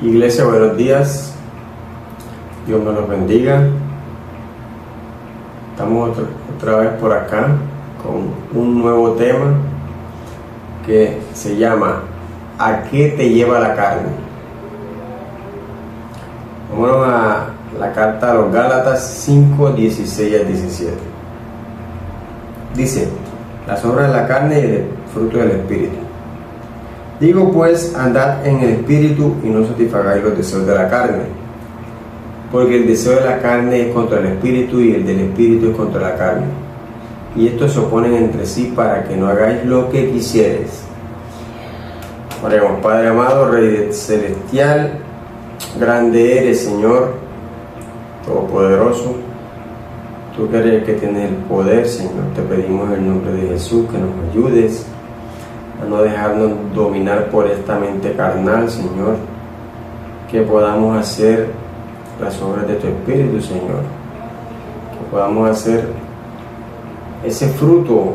Iglesia, buenos días. Dios me los bendiga. Estamos otra vez por acá con un nuevo tema que se llama ¿a qué te lleva la carne? Vámonos a la carta a los Gálatas 5, 16 al 17. Dice: las obras de la carne y el fruto del Espíritu. Digo pues, andad en el Espíritu y no satisfagáis los deseos de la carne, porque el deseo de la carne es contra el Espíritu y el del Espíritu es contra la carne, y estos se oponen entre sí para que no hagáis lo que quisieres. Oremos. Padre amado, Rey celestial, grande eres, Señor todopoderoso. Tú que eres el que tienes el poder, Señor, te pedimos en el nombre de Jesús que nos ayudes a no dejarnos dominar por esta mente carnal, Señor, que podamos hacer las obras de tu Espíritu, Señor, que podamos hacer ese fruto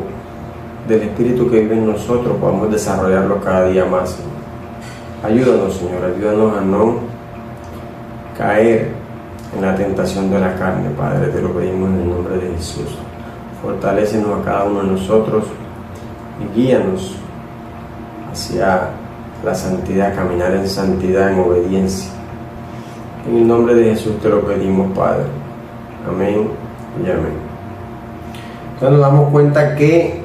del Espíritu que vive en nosotros, podamos desarrollarlo cada día más, Señor. Ayúdanos, Señor, ayúdanos a no caer en la tentación de la carne, Padre, te lo pedimos en el nombre de Jesús. Fortalécenos a cada uno de nosotros y guíanos hacia la santidad, caminar en santidad, en obediencia. En el nombre de Jesús te lo pedimos, Padre. Amén y amén. Entonces nos damos cuenta que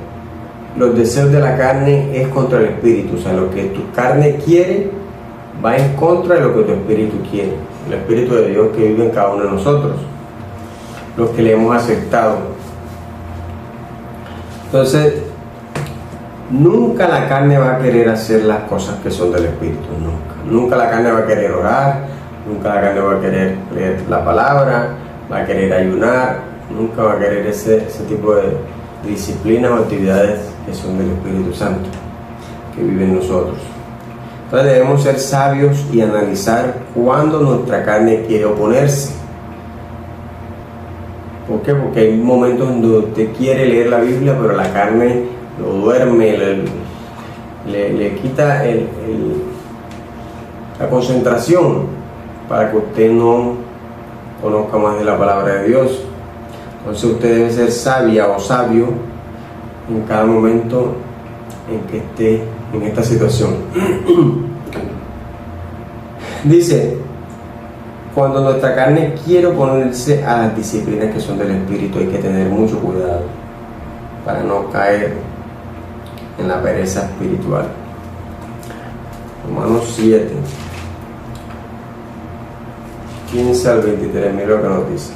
los deseos de la carne es contra el Espíritu. O sea, lo que tu carne quiere va en contra de lo que tu Espíritu quiere. El Espíritu de Dios que vive en cada uno de nosotros, los que le hemos aceptado. Entonces, nunca la carne va a querer hacer las cosas que son del Espíritu, nunca la carne va a querer orar, nunca la carne va a querer leer la palabra, va a querer ayunar, nunca va a querer ese tipo de disciplinas o actividades que son del Espíritu Santo, que vive en nosotros. Entonces debemos ser sabios y analizar cuándo nuestra carne quiere oponerse. ¿Por qué? Porque hay momentos donde usted quiere leer la Biblia, pero la carne lo duerme, le quita la concentración para que usted no conozca más de la palabra de Dios. Entonces usted debe ser sabia o sabio en cada momento en que esté en esta situación. Dice: cuando nuestra carne quiere oponerse a las disciplinas que son del Espíritu, hay que tener mucho cuidado para no caer en la pereza espiritual. Romanos 7, 15 al 23, mira lo que nos dice: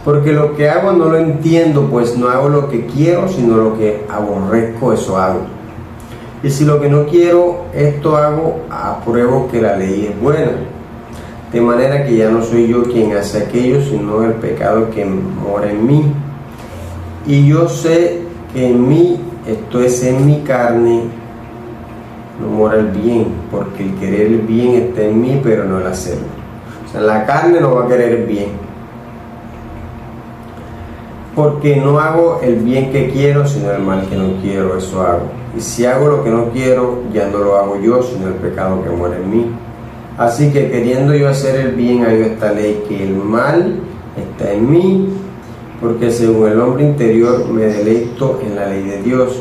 porque lo que hago no lo entiendo, pues no hago lo que quiero, sino lo que aborrezco, eso hago. Y si lo que no quiero, esto hago, apruebo que la ley es buena. De manera que ya no soy yo quien hace aquello, sino el pecado que mora en mí. Y yo sé que en mí, esto es en mi carne, no mora el bien, porque el querer el bien está en mí, pero no el hacerlo. O sea, la carne no va a querer el bien, porque no hago el bien que quiero, sino el mal que no quiero, eso hago. Y si hago lo que no quiero, ya no lo hago yo, sino el pecado que mora en mí. Así que queriendo yo hacer el bien, hay esta ley, que el mal está en mí, porque según el hombre interior me deleito en la ley de Dios.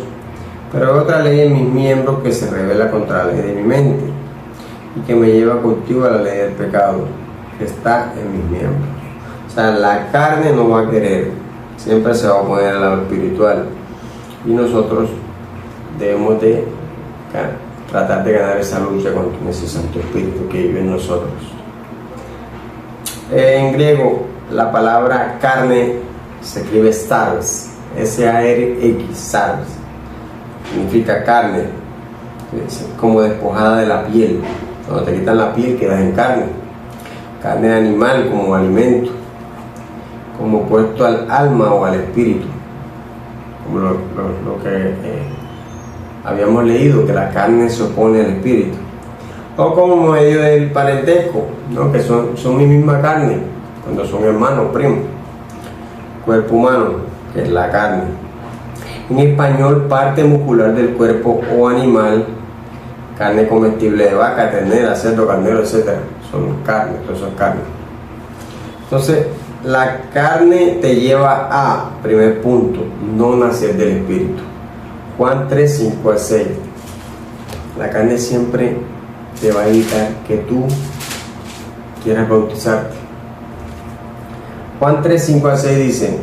Pero hay otra ley en mis miembros que se revela contra la ley de mi mente, y que me lleva contigo a la ley del pecado, que está en mis miembros. O sea, la carne no va a querer, siempre se va a oponer al lado espiritual, y nosotros debemos de tratar de ganar esa lucha contra ese Santo Espíritu que vive en nosotros. En griego, la palabra carne se escribe sarx, S-A-R-X, sarx, significa carne, es como despojada de la piel. Cuando te quitan la piel quedas en carne, carne de animal como alimento, como opuesto al alma o al espíritu, como lo que habíamos leído, que la carne se opone al espíritu, o como medio del parentesco, ¿no? Que son mi misma carne, cuando son hermanos, primos, cuerpo humano, que es la carne. En español, parte muscular del cuerpo o animal carne comestible de vaca, ternera, cerdo, carnero, etc. Son carne, todo eso es carne. Entonces, la carne te lleva a, primer punto, no nacer del Espíritu. Juan 3, 5 al 6. La carne siempre te va a evitar que tú quieras bautizarte. Juan 3, 5 al 6 dice: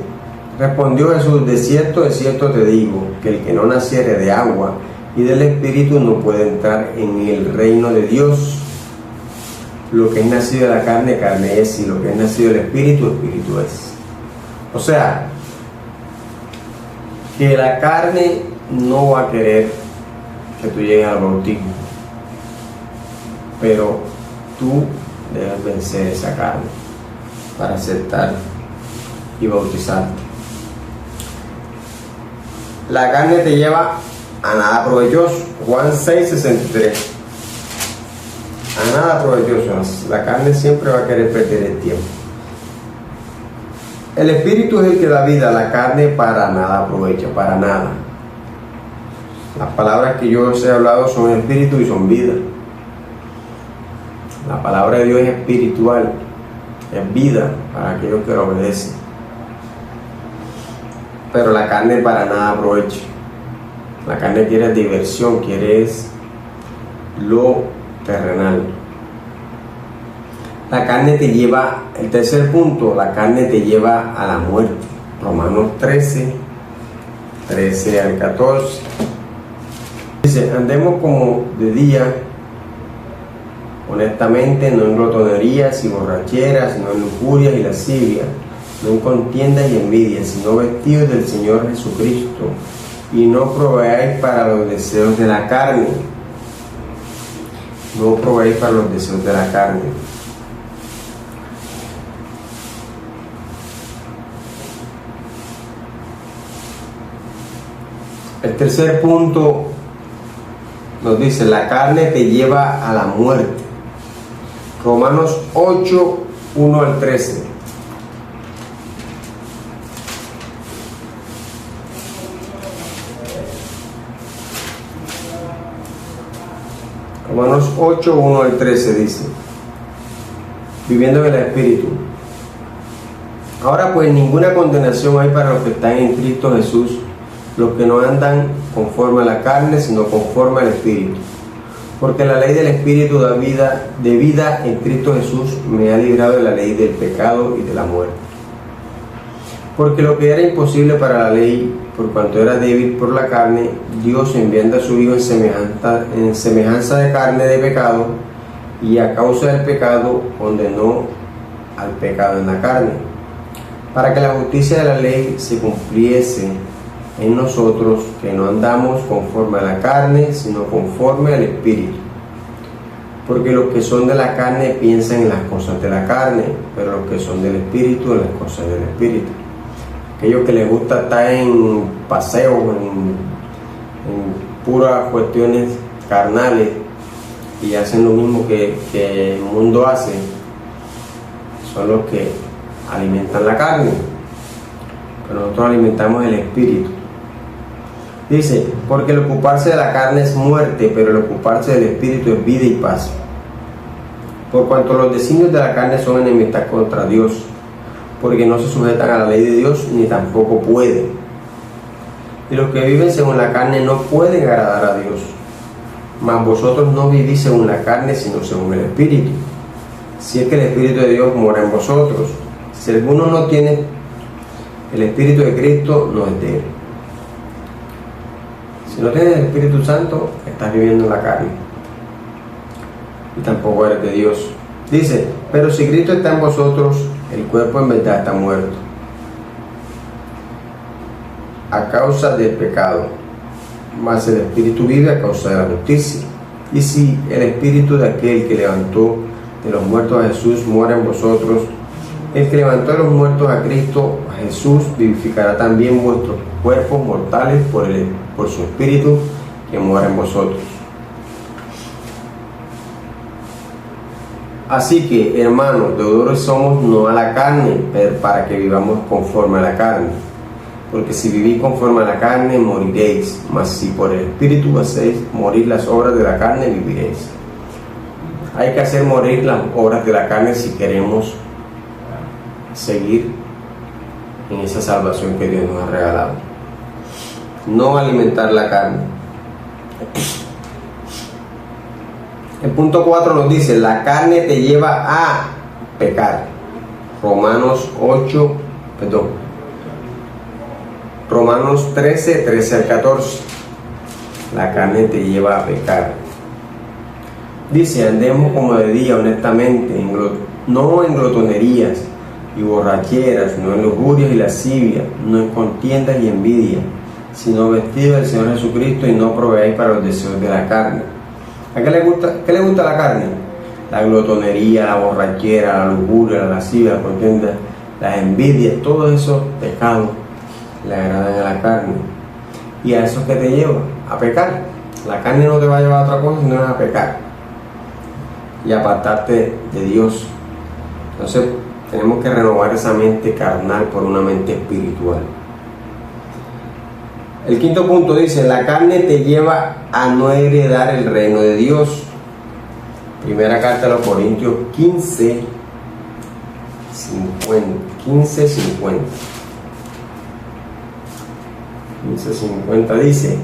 respondió Jesús, de cierto te digo, que el que no naciere de agua y del Espíritu no puede entrar en el reino de Dios. Lo que es nacido de la carne, carne es, y lo que es nacido del Espíritu, Espíritu es. O sea, que la carne no va a querer que tú llegues al bautismo, pero tú debes vencer esa carne para aceptar y bautizarte. La carne te lleva a nada provechoso. Juan 6, 63. A nada provechoso. La carne siempre va a querer perder el tiempo. El Espíritu es el que da vida, la carne para nada aprovecha, para nada. Las palabras que yo os he hablado son espíritu y son vida. La palabra de Dios es espiritual, es vida para aquellos que lo obedecen. Pero la carne para nada aprovecha. La carne quiere diversión, quiere lo terrenal. La carne te lleva, el tercer punto, la carne te lleva a la muerte. Romanos 13, 13 al 14. Dice: andemos como de día, honestamente, no en glotonerías y borracheras, no en lujurias y lascivias, no en contiendas y envidias, sino vestidos del Señor Jesucristo, y no proveáis para los deseos de la carne. No proveáis para los deseos de la carne. El tercer punto nos dice: la carne te lleva a la muerte. Romanos 8, 1 al 13. Romanos 8, 1 al 13 dice: viviendo en el Espíritu. Ahora pues ninguna condenación hay para los que están en Cristo Jesús, los que no andan conforme a la carne, sino conforme al Espíritu. Porque la ley del Espíritu de vida en Cristo Jesús me ha librado de la ley del pecado y de la muerte. Porque lo que era imposible para la ley, por cuanto era débil por la carne, Dios, enviando a su Hijo en semejanza de carne de pecado, y a causa del pecado condenó al pecado en la carne, para que la justicia de la ley se cumpliese en nosotros, que no andamos conforme a la carne, sino conforme al Espíritu. Porque los que son de la carne piensan en las cosas de la carne, pero los que son del Espíritu en las cosas del Espíritu. Aquellos que les gusta estar en paseos, en puras cuestiones carnales, y hacen lo mismo que el mundo hace, son los que alimentan la carne, pero nosotros alimentamos el Espíritu. Dice: porque el ocuparse de la carne es muerte, pero el ocuparse del Espíritu es vida y paz. Por cuanto los designios de la carne son enemistad contra Dios, porque no se sujetan a la ley de Dios, ni tampoco pueden. Y los que viven según la carne no pueden agradar a Dios. Mas vosotros no vivís según la carne, sino según el Espíritu, si es que el Espíritu de Dios mora en vosotros. Si alguno no tiene el Espíritu de Cristo, no es de él. Si no tienes el Espíritu Santo, estás viviendo en la carne, y tampoco eres de Dios. Dice: pero si Cristo está en vosotros, el cuerpo en verdad está muerto a causa del pecado, mas el Espíritu vive a causa de la justicia. Y si el Espíritu de aquel que levantó de los muertos a Jesús mora en vosotros, el que levantó de los muertos a Cristo, a Jesús, vivificará también vuestros cuerpos mortales por su Espíritu que mora en vosotros. Así que, hermanos, deudores somos no a la carne, pero para que vivamos conforme a la carne. porque si vivís conforme a la carne, moriréis, mas si por el Espíritu hacéis morir las obras de la carne, viviréis. Hay que hacer morir las obras de la carne si queremos seguir en esa salvación que Dios nos ha regalado. No alimentar la carne. El punto 4 nos dice, la carne te lleva a pecar. Romanos 13 al 14. La carne te lleva a pecar. Dice, andemos como de día honestamente, no en glotonerías y borracheras, no en lujurias y lascivias, no en contiendas y envidia, sino vestidos del Señor Jesucristo y no proveáis para los deseos de la carne. ¿A qué le gusta la carne? La glotonería, la borrachera, la lujuria, la lascivia, la contienda, las envidias, todos esos pecados le agradan a la carne. ¿Y a eso que te lleva? A pecar. La carne no te va a llevar a otra cosa sino a pecar y apartarte de Dios. Entonces tenemos que renovar esa mente carnal por una mente espiritual. El quinto punto dice, la carne te lleva a no heredar el reino de Dios. Primera carta a los Corintios 15:50 dice,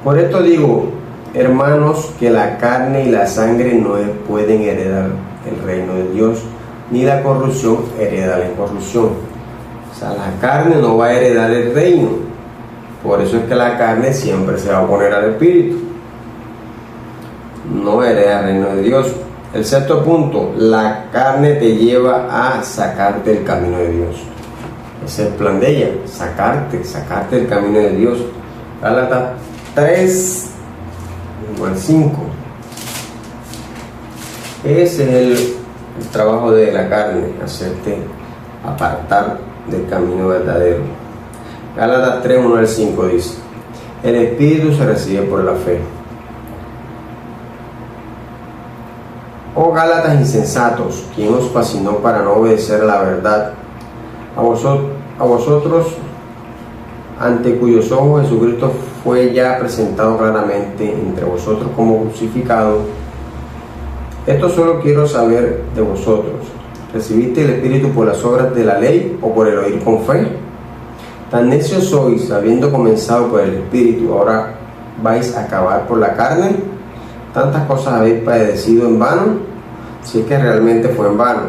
por esto digo, hermanos, que la carne y la sangre no pueden heredar el reino de Dios, ni la corrupción hereda la incorrupción. O sea, la carne no va a heredar el reino. Por eso es que la carne siempre se va a oponer al espíritu. No hereda el reino de Dios. El sexto punto, la carne te lleva a sacarte del camino de Dios. Ese es el plan de ella, sacarte del camino de Dios. Gálatas 3, 5. Ese es el trabajo de la carne, hacerte apartar del camino verdadero. Gálatas 3, 1-5 dice, el espíritu se recibe por la fe. Oh Gálatas insensatos, ¿quién os fascinó para no obedecer a la verdad? A vosotros, ante cuyos ojos Jesucristo fue ya presentado claramente entre vosotros como crucificado. Esto solo quiero saber de vosotros. ¿Recibiste el Espíritu por las obras de la ley o por el oír con fe? Tan necios sois, habiendo comenzado por el Espíritu, ahora vais a acabar por la carne. Tantas cosas habéis padecido en vano, si es que realmente fue en vano.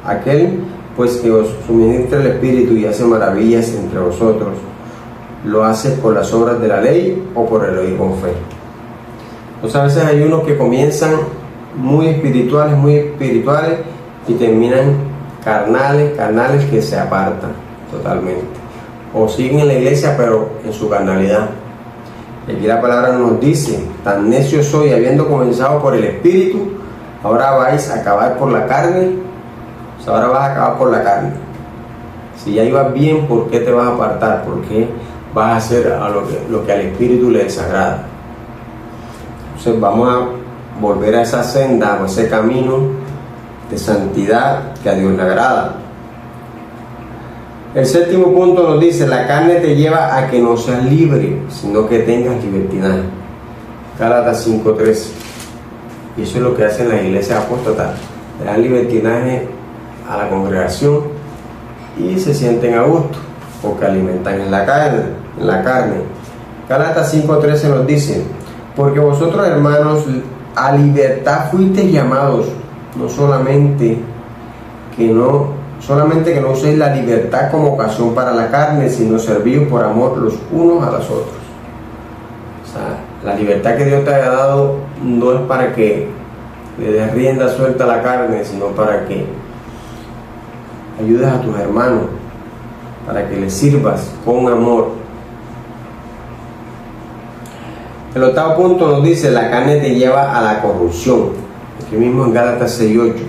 Aquel pues que os suministra el Espíritu y hace maravillas entre vosotros, ¿lo hace por las obras de la ley o por el oír con fe? Pues a veces hay unos que comienzan muy espirituales y terminan carnales que se apartan totalmente, o siguen en la iglesia pero en su carnalidad. Aquí la palabra nos dice, tan necio soy, habiendo comenzado por el Espíritu, ahora vais a acabar por la carne. O sea, ahora vas a acabar por la carne. Si ya ibas bien, ¿por qué te vas a apartar? ¿Por qué vas a hacer a lo que al Espíritu le desagrada? Entonces vamos a volver a esa senda, a ese camino de santidad que a Dios le agrada. El séptimo punto nos dice, la carne te lleva a que no seas libre, sino que tengas libertinaje. Gálatas 5:13. Y eso es lo que hacen las iglesias apóstatas, le dan libertinaje a la congregación y se sienten a gusto, porque alimentan en la carne. Gálatas 5:13 nos dice, porque vosotros, hermanos, a libertad fuisteis llamados, solamente que no uséis la libertad como ocasión para la carne, sino servíos por amor los unos a los otros. O sea, la libertad que Dios te haya dado no es para que le des rienda suelta a la carne, sino para que ayudes a tus hermanos, para que les sirvas con amor. El octavo punto nos dice, la carne te lleva a la corrupción. Aquí mismo en Gálatas 6:8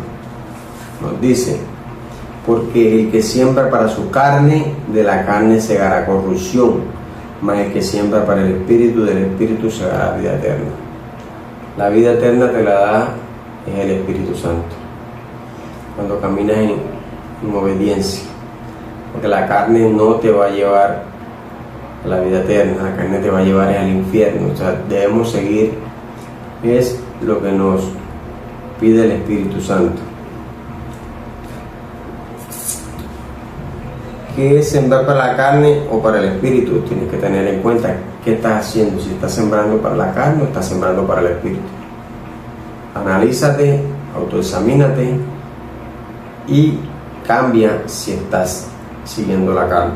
nos dice, porque el que siembra para su carne, de la carne segará corrupción, mas el que siembra para el Espíritu, del Espíritu segará vida eterna. La vida eterna te la da en el Espíritu Santo, cuando caminas en obediencia. porque la carne no te va a llevar a la vida eterna, la carne te va a llevar al infierno. O sea, debemos seguir, es lo que nos pide el Espíritu Santo. ¿Qué es sembrar para la carne o para el espíritu? Tienes que tener en cuenta qué estás haciendo, si estás sembrando para la carne o estás sembrando para el espíritu. Analízate, autoexamínate y cambia si estás siguiendo la carne.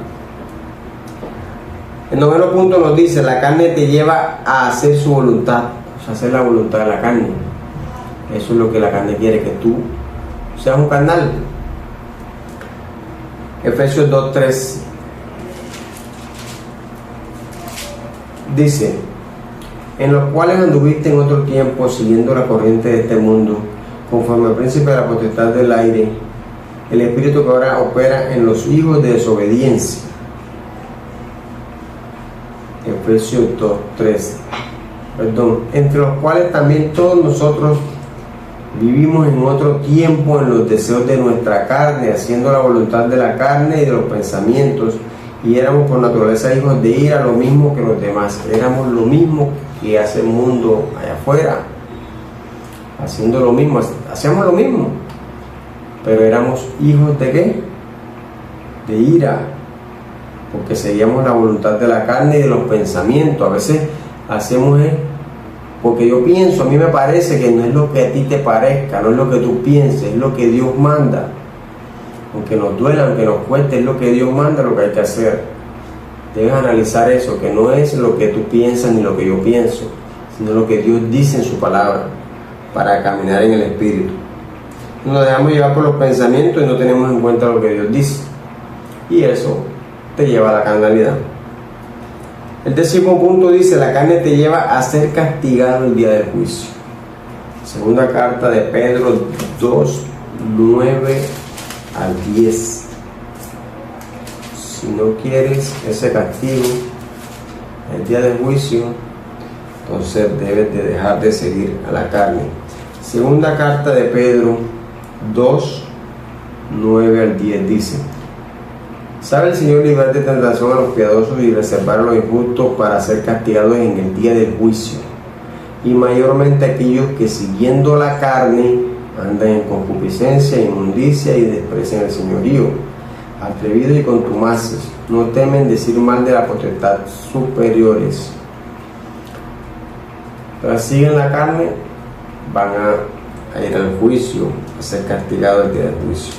El 9º punto nos dice: la carne te lleva a hacer su voluntad, o sea, hacer la voluntad de la carne. Eso es lo que la carne quiere, que tú seas un carnal. Efesios 2:3 dice: en los cuales anduviste en otro tiempo siguiendo la corriente de este mundo, conforme al príncipe de la potestad del aire, el espíritu que ahora opera en los hijos de desobediencia. Efesios 2:3, entre los cuales también todos nosotros vivimos en otro tiempo en los deseos de nuestra carne, haciendo la voluntad de la carne y de los pensamientos, y éramos por naturaleza hijos de ira, lo mismo que los demás. Éramos lo mismo que hace el mundo allá afuera, haciendo lo mismo, hacíamos lo mismo, pero éramos hijos de ¿qué? De ira, porque seguíamos la voluntad de la carne y de los pensamientos. A veces hacemos porque yo pienso, a mí me parece, que no es lo que a ti te parezca, no es lo que tú pienses, es lo que Dios manda. Aunque nos duela, aunque nos cueste, es lo que Dios manda, lo que hay que hacer. Debes analizar eso, que no es lo que tú piensas ni lo que yo pienso, sino lo que Dios dice en su palabra, para caminar en el Espíritu. Nos dejamos llevar por los pensamientos y no tenemos en cuenta lo que Dios dice, y eso te lleva a la carnalidad. El 10º punto dice: la carne te lleva a ser castigado el día del juicio. Segunda carta de Pedro 2:9 al 10. Si no quieres ese castigo el día del juicio, entonces debes de dejar de seguir a la carne. Segunda carta de Pedro 2:9 al 10 dice: ¿sabe el Señor librar de tentación a los piadosos y reservar a los injustos para ser castigados en el día del juicio? Y mayormente aquellos que siguiendo la carne andan en concupiscencia, inmundicia y desprecian el señorío. Atrevidos y contumaces, no temen decir mal de la potestad superiores. Pero siguen la carne, van a ir al juicio, a ser castigados el día del juicio.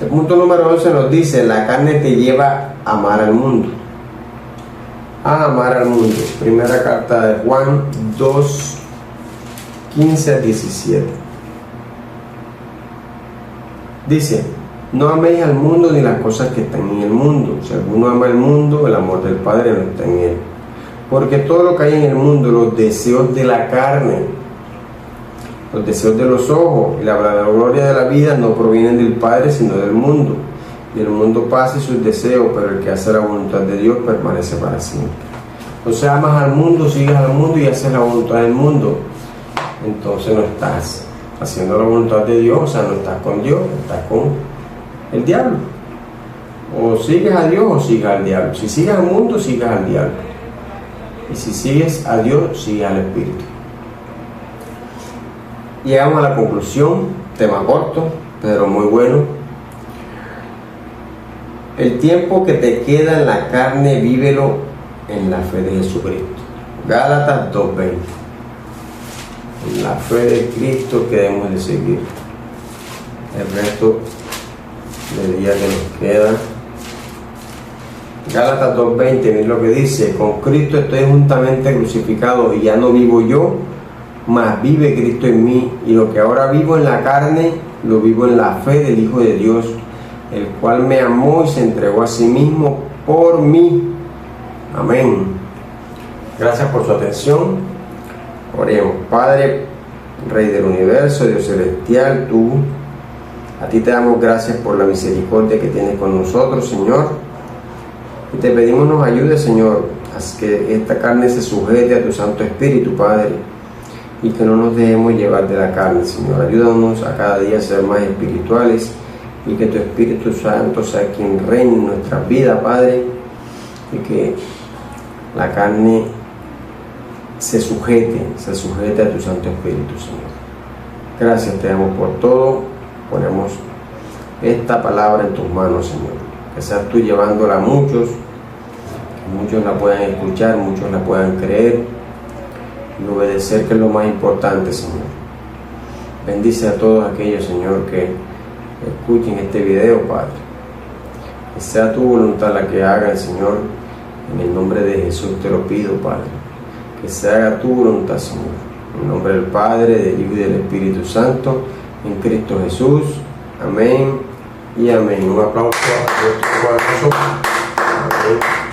El punto número 11 nos dice: la carne te lleva a amar al mundo. A amar al mundo. Primera carta de Juan 2:15 al 17. Dice: no améis al mundo ni las cosas que están en el mundo. Si alguno ama el mundo, el amor del Padre no está en él. Porque todo lo que hay en el mundo, los deseos de la carne, los deseos de los ojos y la gloria de la vida no provienen del Padre, sino del mundo. Y el mundo pasa y sus deseos, pero el que hace la voluntad de Dios permanece para siempre. Entonces amas al mundo, sigues al mundo y haces la voluntad del mundo. Entonces no estás haciendo la voluntad de Dios, o sea, no estás con Dios, estás con el diablo. O sigues a Dios o sigues al diablo. Si sigues al mundo, sigues al diablo. Y si sigues a Dios, sigues al Espíritu. Llegamos a la conclusión, tema corto, pero muy bueno. El tiempo que te queda en la carne, vívelo en la fe de Jesucristo. Gálatas 2:20. En la fe de Cristo que debemos de seguir. El resto del día que nos queda. Gálatas 2:20, miren lo que dice: con Cristo estoy juntamente crucificado, y ya no vivo yo, mas vive Cristo en mí, y lo que ahora vivo en la carne, lo vivo en la fe del Hijo de Dios, el cual me amó y se entregó a sí mismo por mí. Amén. Gracias por su atención. Oremos. Padre, Rey del universo, Dios celestial, tú, a ti te damos gracias por la misericordia que tienes con nosotros, Señor. Y te pedimos nos ayudes, Señor, a que esta carne se sujete a tu Santo Espíritu, Padre, y que no nos dejemos llevar de la carne, Señor. Ayúdanos a cada día a ser más espirituales y que tu Espíritu Santo sea quien reine en nuestras vidas, Padre, y que la carne se sujete a tu Santo Espíritu, Señor. Gracias te damos por todo. Ponemos esta palabra en tus manos, Señor. Que seas tú llevándola a muchos, que muchos la puedan escuchar, muchos la puedan creer y obedecer, que es lo más importante, Señor. Bendice a todos aquellos, Señor, que escuchen este video, Padre. Que sea tu voluntad la que hagan, Señor. En el nombre de Jesús te lo pido, Padre. Que se haga tu voluntad, Señor. En el nombre del Padre, del Hijo y del Espíritu Santo, en Cristo Jesús. Amén y amén. Un aplauso a nuestro corazón. Amén.